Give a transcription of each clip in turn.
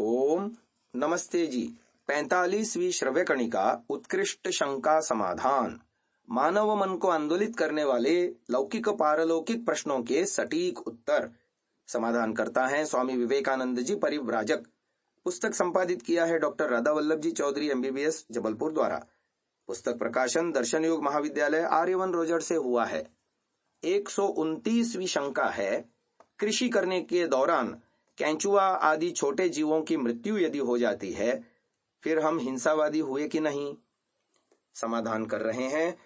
ओम नमस्ते जी। 45वीं श्रव्य कणिका उत्कृष्ट शंका समाधान। मानव मन को आंदोलित करने वाले लौकिक पारलौकिक प्रश्नों के सटीक उत्तर समाधान करता है स्वामी विवेकानंद जी परिव्राजक। पुस्तक संपादित किया है डॉक्टर राधा वल्लभ जी चौधरी MBBS जबलपुर द्वारा। पुस्तक प्रकाशन दर्शन योग महाविद्यालय आर्यवन रोजर से हुआ है। 129वीं शंका है, कृषि करने के दौरान केंचुआ आदि छोटे जीवों की मृत्यु यदि हो जाती है, फिर हम हिंसावादी हुए कि नहीं। समाधान कर रहे हैं।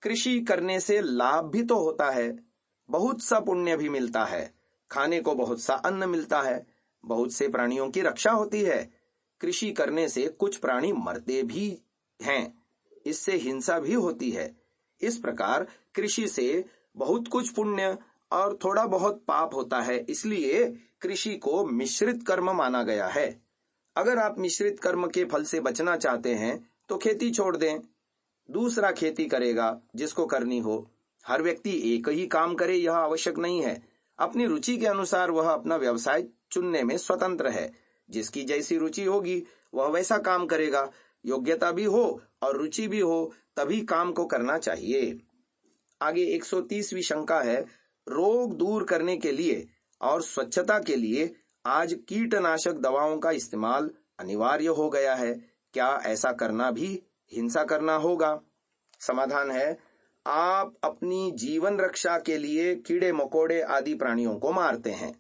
कृषि करने से लाभ भी तो होता है, बहुत सा पुण्य भी मिलता है, खाने को बहुत सा अन्न मिलता है, बहुत से प्राणियों की रक्षा होती है। कृषि करने से कुछ प्राणी मरते भी हैं, इससे हिंसा भी होती है। इस प्रकार कृषि से बहुत कुछ पुण्य और थोड़ा बहुत पाप होता है, इसलिए कृषि को मिश्रित कर्म माना गया है। अगर आप मिश्रित कर्म के फल से बचना चाहते हैं तो खेती छोड़ दें, दूसरा खेती करेगा जिसको करनी हो। हर व्यक्ति एक ही काम करे यह आवश्यक नहीं है। अपनी रुचि के अनुसार वह अपना व्यवसाय चुनने में स्वतंत्र है। जिसकी जैसी रुचि होगी वह वैसा काम करेगा। योग्यता भी हो और रुचि भी हो तभी काम को करना चाहिए। आगे 130वीं शंका है, रोग दूर करने के लिए और स्वच्छता के लिए आज कीटनाशक दवाओं का इस्तेमाल अनिवार्य हो गया है, क्या ऐसा करना भी हिंसा करना होगा। समाधान है, आप अपनी जीवन रक्षा के लिए कीड़े मकोड़े आदि प्राणियों को मारते हैं।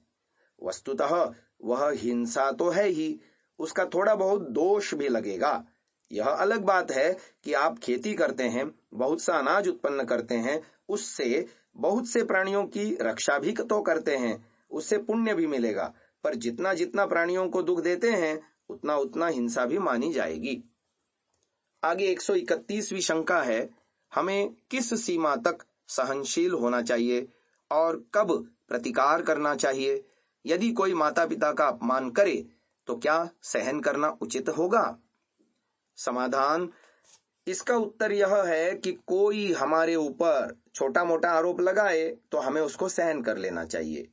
वस्तुतः वह हिंसा तो है ही, उसका थोड़ा बहुत दोष भी लगेगा। यह अलग बात है कि आप खेती करते हैं, बहुत सा अनाज उत्पन्न करते हैं, उससे बहुत से प्राणियों की रक्षा भी तो करते हैं, उससे पुण्य भी मिलेगा। पर जितना जितना प्राणियों को दुख देते हैं उतना उतना हिंसा भी मानी जाएगी। आगे 131वीं शंका है, हमें किस सीमा तक सहनशील होना चाहिए और कब प्रतिकार करना चाहिए। यदि कोई माता पिता का अपमान करे तो क्या सहन करना उचित होगा। समाधान, इसका उत्तर यह है कि कोई हमारे ऊपर छोटा मोटा आरोप लगाए तो हमें उसको सहन कर लेना चाहिए।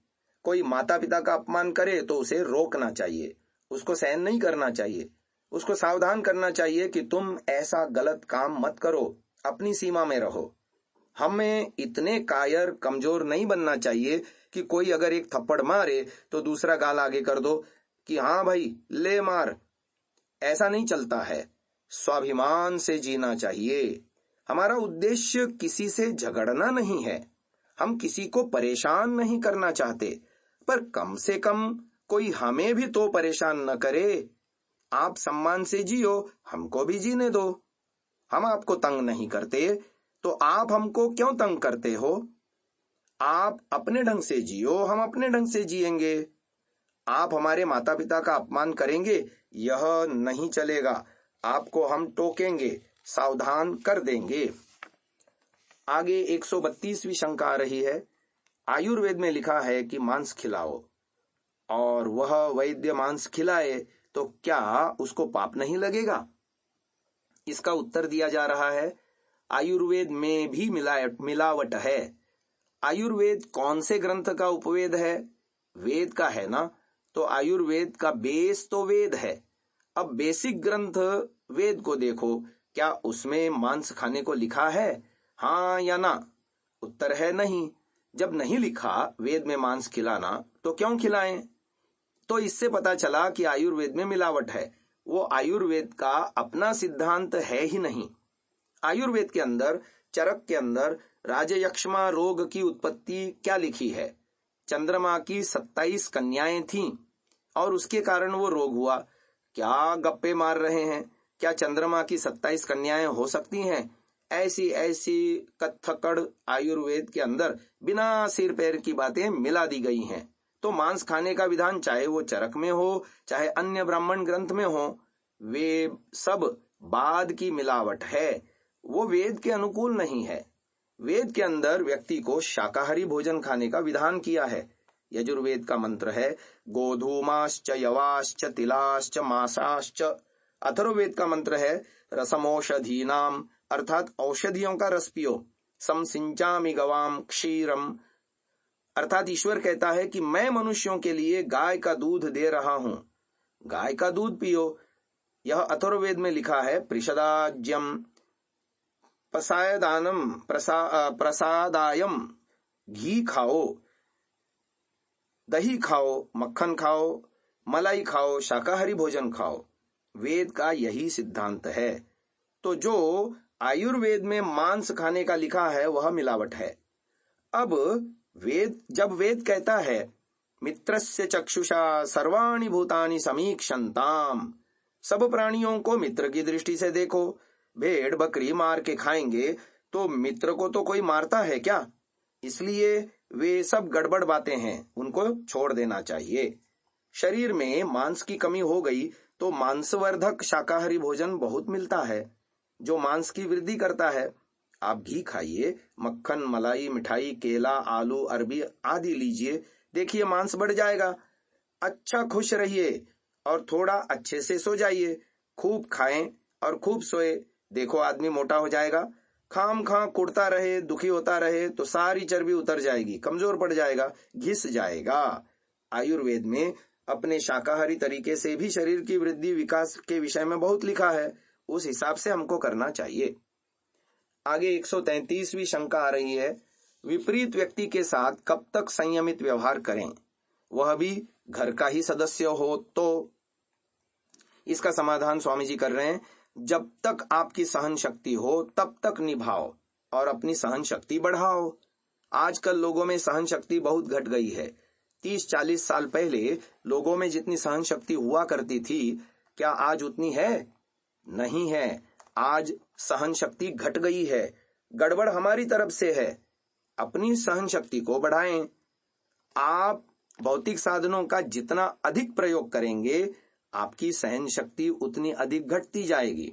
कोई माता पिता का अपमान करे तो उसे रोकना चाहिए, उसको सहन नहीं करना चाहिए। उसको सावधान करना चाहिए कि तुम ऐसा गलत काम मत करो, अपनी सीमा में रहो। हमें इतने कायर कमजोर नहीं बनना चाहिए कि कोई अगर एक थप्पड़ मारे तो दूसरा गाल आगे कर दो कि हाँ भाई ले मार। ऐसा नहीं चलता है। स्वाभिमान से जीना चाहिए। हमारा उद्देश्य किसी से झगड़ना नहीं है, हम किसी को परेशान नहीं करना चाहते, पर कम से कम कोई हमें भी तो परेशान न करे। आप सम्मान से जियो, हमको भी जीने दो। हम आपको तंग नहीं करते तो आप हमको क्यों तंग करते हो। आप अपने ढंग से जियो, हम अपने ढंग से जिएंगे। आप हमारे माता पिता का अपमान करेंगे, यह नहीं चलेगा। आपको हम टोकेंगे, सावधान कर देंगे। आगे 132वीं शंका आ रही है, आयुर्वेद में लिखा है कि मांस खिलाओ और वह वैद्य मांस खिलाए तो क्या उसको पाप नहीं लगेगा। इसका उत्तर दिया जा रहा है, आयुर्वेद में भी मिलावट है। आयुर्वेद कौन से ग्रंथ का उपवेद है, वेद का है ना, तो आयुर्वेद का बेस तो वेद है। अब बेसिक ग्रंथ वेद को देखो, क्या उसमें मांस खाने को लिखा है, हाँ या ना। उत्तर है नहीं। जब नहीं लिखा वेद में मांस खिलाना तो क्यों खिलाएं। तो इससे पता चला कि आयुर्वेद में मिलावट है। वो आयुर्वेद का अपना सिद्धांत है ही नहीं। आयुर्वेद के अंदर चरक के अंदर राजयक्ष्मा रोग की उत्पत्ति क्या लिखी है। चंद्रमा की 27 कन्याएं थीं और उसके कारण वो रोग हुआ। क्या गप्पे मार रहे हैं, क्या चंद्रमा की 27 कन्याएं हो सकती हैं। ऐसी ऐसी कत्थकड़ आयुर्वेद के अंदर बिना सिर पैर की बातें मिला दी गई हैं। तो मांस खाने का विधान चाहे वो चरक में हो चाहे अन्य ब्राह्मण ग्रंथ में हो, वे सब बाद की मिलावट है, वो वेद के अनुकूल नहीं है। वेद के अंदर व्यक्ति को शाकाहारी भोजन खाने का विधान किया है। यजुर्वेद का मंत्र है गोधूमाश्च यवाश्च तिलाश्च मासाश्च। अथर्ववेद का मंत्र है रसमौषधीनाम, अर्थात औषधियों का रस पियो। समसिंचामि गवाम क्षीरम, अर्थात ईश्वर कहता है कि मैं मनुष्यों के लिए गाय का दूध दे रहा हूं, गाय का दूध पियो। यह अथर्ववेद में लिखा है, परिषदाज्यम प्रसादानम प्रसादायम, घी खाओ, दही खाओ, मक्खन खाओ, मलाई खाओ, शाकाहारी भोजन खाओ। वेद का यही सिद्धांत है। तो जो आयुर्वेद में मांस खाने का लिखा है वह मिलावट है। अब जब वेद कहता है मित्रस्य चक्षुषा सर्वाणि भूतानि समीक्षन्ताम, सब प्राणियों को मित्र की दृष्टि से देखो, भेड़ बकरी मार के खाएंगे तो मित्र को तो कोई मारता है क्या? इसलिए वे सब गड़बड़ बातें हैं, उनको छोड़ देना चाहिए। शरीर में मांस की कमी हो गई तो मांसवर्धक शाकाहारी भोजन बहुत मिलता है जो मांस की वृद्धि करता है। आप घी खाइए, मक्खन, मलाई, मिठाई, केला, आलू, अरबी आदि लीजिए, देखिए मांस बढ़ जाएगा। अच्छा खुश रहिए और थोड़ा अच्छे से सो जाइए। खूब खाएं और खूब सोए, देखो आदमी मोटा हो जाएगा। खाम खा कुड़ता रहे, दुखी होता रहे तो सारी चर्बी उतर जाएगी, कमजोर पड़ जाएगा, घिस जाएगा। आयुर्वेद में अपने शाकाहारी तरीके से भी शरीर की वृद्धि विकास के विषय में बहुत लिखा है, उस हिसाब से हमको करना चाहिए। आगे 133वीं शंका आ रही है, विपरीत व्यक्ति के साथ कब तक संयमित व्यवहार करें, वह भी घर का ही सदस्य हो तो? इसका समाधान स्वामी जी कर रहे हैं, जब तक आपकी सहन शक्ति हो तब तक निभाओ और अपनी सहन शक्ति बढ़ाओ। आजकल लोगों में सहन शक्ति बहुत घट गई है। 30-40 साल पहले लोगों में जितनी सहन शक्ति हुआ करती थी, क्या आज उतनी है? नहीं है। आज सहन शक्ति घट गई है। गड़बड़ हमारी तरफ से है। अपनी सहन शक्ति को बढ़ाएं। आप भौतिक साधनों का जितना अधिक प्रयोग करेंगे, आपकी सहन शक्ति उतनी अधिक घटती जाएगी।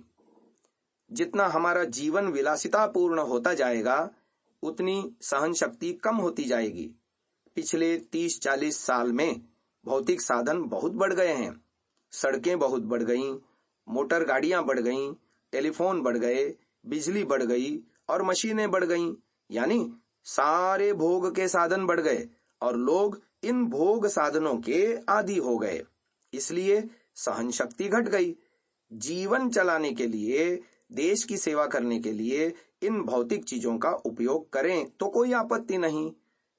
जितना हमारा जीवन विलासिता पूर्ण होता जाएगा, उतनी सहन शक्ति कम होती जाएगी। पिछले 30-40 साल में भौतिक साधन बहुत बढ़ गए हैं। सड़कें बहुत बढ़ गईं, मोटर गाड़ियां बढ़ गईं, टेलीफोन बढ़ गए, बिजली बढ़ गई और मशीनें बढ़ गईं, यानी सारे भोग के साधन बढ़ गए और लोग इन भोग साधनों के आदी हो गए। इसलिए सहन शक्ति घट गई। जीवन चलाने के लिए, देश की सेवा करने के लिए इन भौतिक चीजों का उपयोग करें तो कोई आपत्ति नहीं।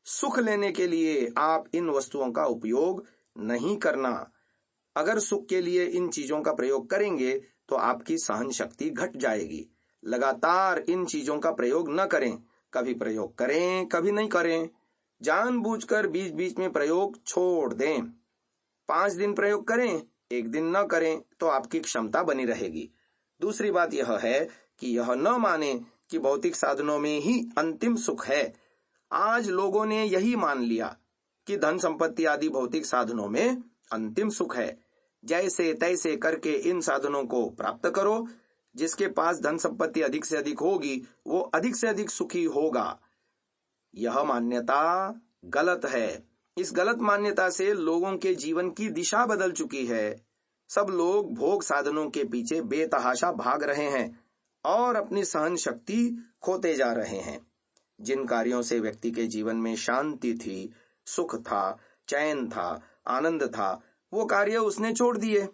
सुख लेने के लिए आप इन वस्तुओं का उपयोग नहीं करना। अगर सुख के लिए इन चीजों का प्रयोग करेंगे तो आपकी सहन शक्ति घट जाएगी। लगातार इन चीजों का प्रयोग न करें, कभी प्रयोग करें कभी नहीं करें। जानबूझकर बीच बीच में प्रयोग छोड़ दें। 5 दिन प्रयोग करें, 1 दिन न करें तो आपकी क्षमता बनी रहेगी। दूसरी बात यह है कि यह न माने कि भौतिक साधनों में ही अंतिम सुख है। आज लोगों ने यही मान लिया कि धन संपत्ति आदि भौतिक साधनों में अंतिम सुख है। जैसे तैसे करके इन साधनों को प्राप्त करो। जिसके पास धन संपत्ति अधिक से अधिक होगी, वो अधिक से अधिक सुखी होगा। यह मान्यता गलत है। इस गलत मान्यता से लोगों के जीवन की दिशा बदल चुकी है। सब लोग भोग साधनों के पीछे बेतहाशा भाग रहे हैं और अपनी सहन शक्ति खोते जा रहे हैं। जिन कार्यों से व्यक्ति के जीवन में शांति थी, सुख था, चैन था, आनंद था, वो कार्य उसने छोड़ दिए।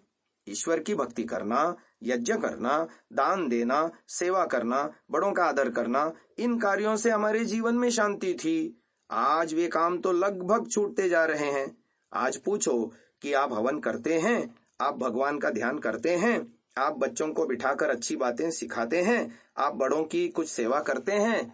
ईश्वर की भक्ति करना, यज्ञ करना, दान देना, सेवा करना, बड़ों का आदर करना, इन कार्यों से हमारे जीवन में शांति थी। आज वे काम तो लगभग छूटते जा रहे हैं। आज पूछो कि आप हवन करते हैं, आप भगवान का ध्यान करते हैं, आप बच्चों को बिठाकर अच्छी बातें सिखाते हैं, आप बड़ों की कुछ सेवा करते हैं,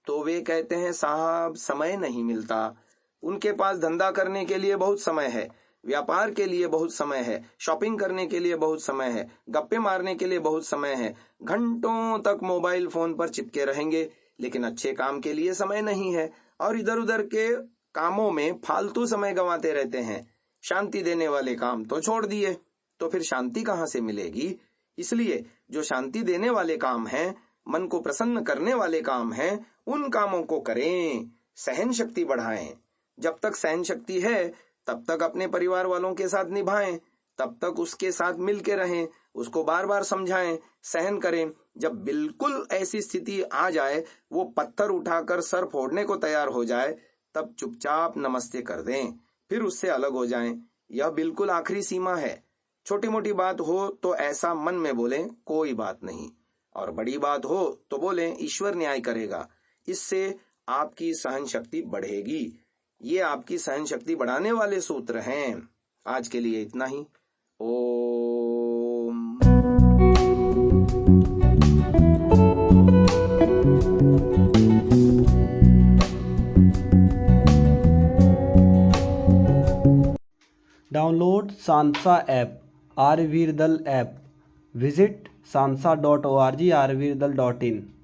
तो वे कहते हैं साहब समय नहीं मिलता। उनके पास धंधा करने के लिए बहुत समय है, व्यापार के लिए बहुत समय है, शॉपिंग करने के लिए बहुत समय है, गप्पे मारने के लिए बहुत समय है। घंटों तक मोबाइल फोन पर चिपके रहेंगे, लेकिन अच्छे काम के लिए समय नहीं है और इधर उधर के कामों में फालतू समय गंवाते रहते हैं। शांति देने वाले काम तो छोड़ दिए, तो फिर शांति कहाँ से मिलेगी? इसलिए जो शांति देने वाले काम हैं, मन को प्रसन्न करने वाले काम हैं, उन कामों को करें। सहन शक्ति बढ़ाएं। जब तक सहन शक्ति है तब तक अपने परिवार वालों के साथ निभाएं, तब तक उसके साथ मिल के रहें, उसको बार बार समझाएं, सहन करें। जब बिल्कुल ऐसी स्थिति आ जाए, वो पत्थर उठाकर सर फोड़ने को तैयार हो जाए, तब चुपचाप नमस्ते कर दें, फिर उससे अलग हो जाएं। यह बिल्कुल आखिरी सीमा है। छोटी मोटी बात हो तो ऐसा मन में बोलें, कोई बात नहीं, और बड़ी बात हो तो बोलें, ईश्वर न्याय करेगा। इससे आपकी सहन शक्ति बढ़ेगी। ये आपकी सहन शक्ति बढ़ाने वाले सूत्र हैं। आज के लिए इतना ही। ओम। डाउनलोड सांसा ऐप, आर्यवीर दल ऐप। Visit sansa.org, arvirदल.in।